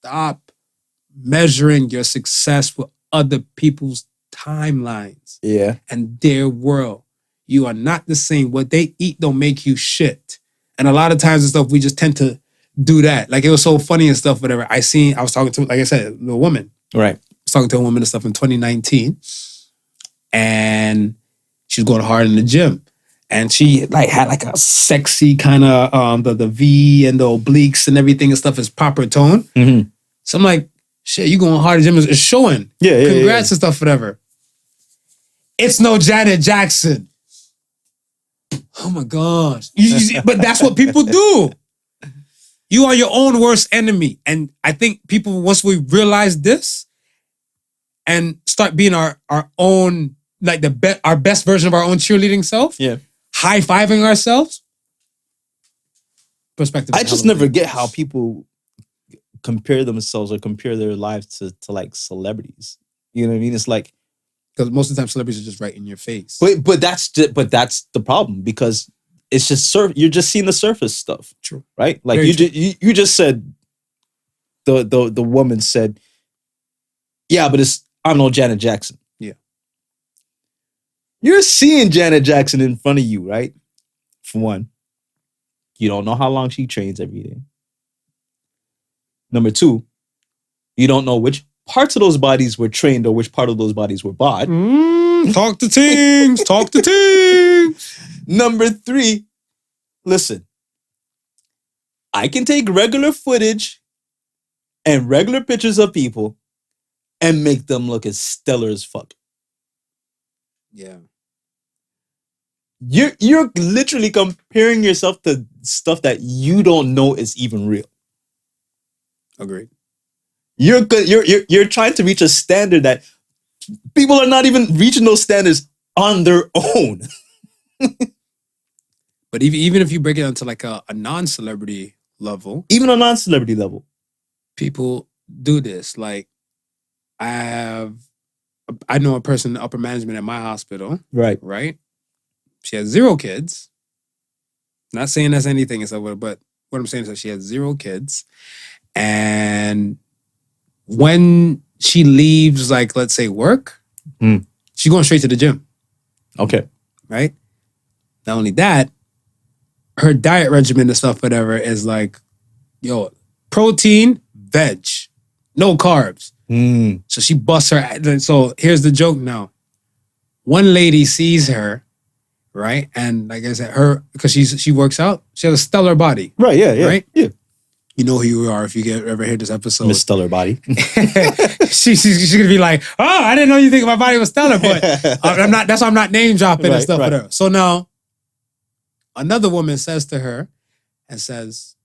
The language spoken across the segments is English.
Stop measuring your success with other people's timelines and their world. You are not the same. What they eat don't make you shit. And a lot of times and stuff, we just tend to do that. Like, it was so funny and stuff, whatever. I was talking to, like I said, a woman. Right. I was talking to a woman and stuff in 2019. And she was going hard in the gym. And she like had like a sexy kind of the V and the obliques and everything and stuff is proper tone. Mm-hmm. So I'm like, shit, you going hard in the gym is showing. Yeah. Congrats and stuff, whatever. It's no Janet Jackson. Oh my gosh. But that's what people do. You are your own worst enemy. And I think people, once we realize this and start being our own, like our best version of our own cheerleading self, high-fiving ourselves, perspective. I just never get how people compare themselves or compare their lives to like celebrities. You know what I mean? It's like, because most of the time celebrities are just right in your face. But that's the problem, because it's just you're just seeing the surface stuff. True. Right? Like you just said, the woman said, yeah, but I'm no Janet Jackson. Yeah. You're seeing Janet Jackson in front of you, right? For one, you don't know how long she trains every day. Number two, you don't know which parts of those bodies were trained or which part of those bodies were bought. Talk to things. Talk to things. Number three, listen. I can take regular footage and regular pictures of people and make them look as stellar as fuck. Yeah. You're literally comparing yourself to stuff that you don't know is even real. Agreed. You're trying to reach a standard that people are not even reaching those standards on their own. But even if you break it down to like a non-celebrity level, people do this. Like, I know a person in upper management at my hospital. Right. She has 0 kids. Not saying that's anything and stuff, but what I'm saying is that she has 0 kids. And when she leaves, like, let's say work, she's going straight to the gym. Okay. Right? Not only that, her diet regimen and stuff, whatever, is like, protein, veg, no carbs. So she busts her. So here's the joke now. One lady sees her, right? And like I said, because she works out, she has a stellar body. Right, yeah. Right? Yeah. You know who you are if you ever hear this episode. Miss Stellar Body. she's gonna be like, oh, I didn't know you think my body was stellar, but I'm not. That's why I'm not name dropping and stuff with her. So now, another woman says to her, and says,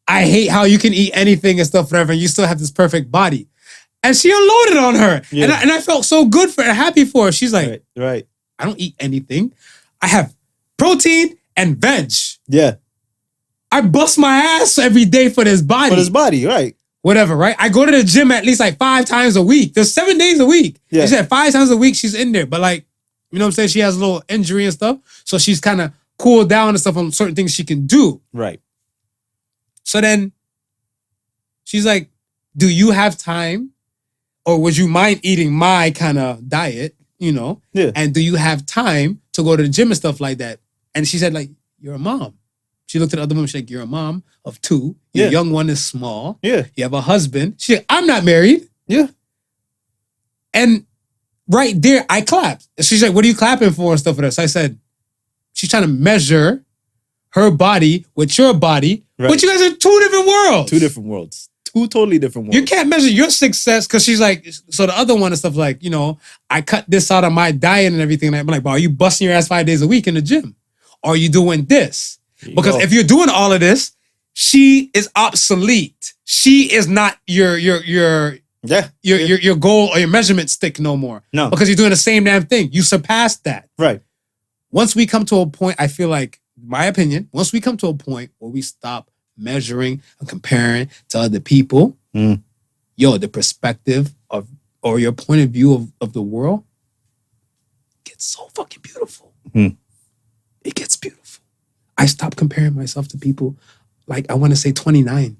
I hate how you can eat anything and stuff, whatever, and you still have this perfect body. And she unloaded on her, and I felt so good for her, happy for her. She's like, right. I don't eat anything. I have protein and veg. Yeah. I bust my ass every day for this body. Right. Whatever, right? I go to the gym at least like 5 times a week. There's 7 days a week. Yeah. She said 5 times a week she's in there. But like, you know what I'm saying? She has a little injury and stuff. So she's kind of cooled down and stuff on certain things she can do. Right. So then she's like, do you have time? Or would you mind eating my kind of diet, Yeah. And do you have time to go to the gym and stuff like that? And she said, like, you're a mom. She looked at the other woman. She's like, you're a mom of 2. Your young one is small. Yeah. You have a husband. She's like, I'm not married. Yeah. And right there, I clapped. She's like, what are you clapping for and stuff with us? I said, she's trying to measure her body with your body. Right. But you guys are 2 different worlds. 2 different worlds. 2 totally different worlds. You can't measure your success because she's like, so the other one and stuff like, I cut this out of my diet and everything. I'm like, bro, are you busting your ass 5 days a week in the gym? Or are you doing this? Because if you're doing all of this, she is obsolete. She is not your goal or your measurement stick no more. No. Because you're doing the same damn thing. You surpassed that. Right. Once we come to a point, I feel like, my opinion, once we come to a point where we stop measuring and comparing to other people, the perspective or your point of view of the world gets so fucking beautiful. It gets beautiful. I stopped comparing myself to people like, I want to say 29.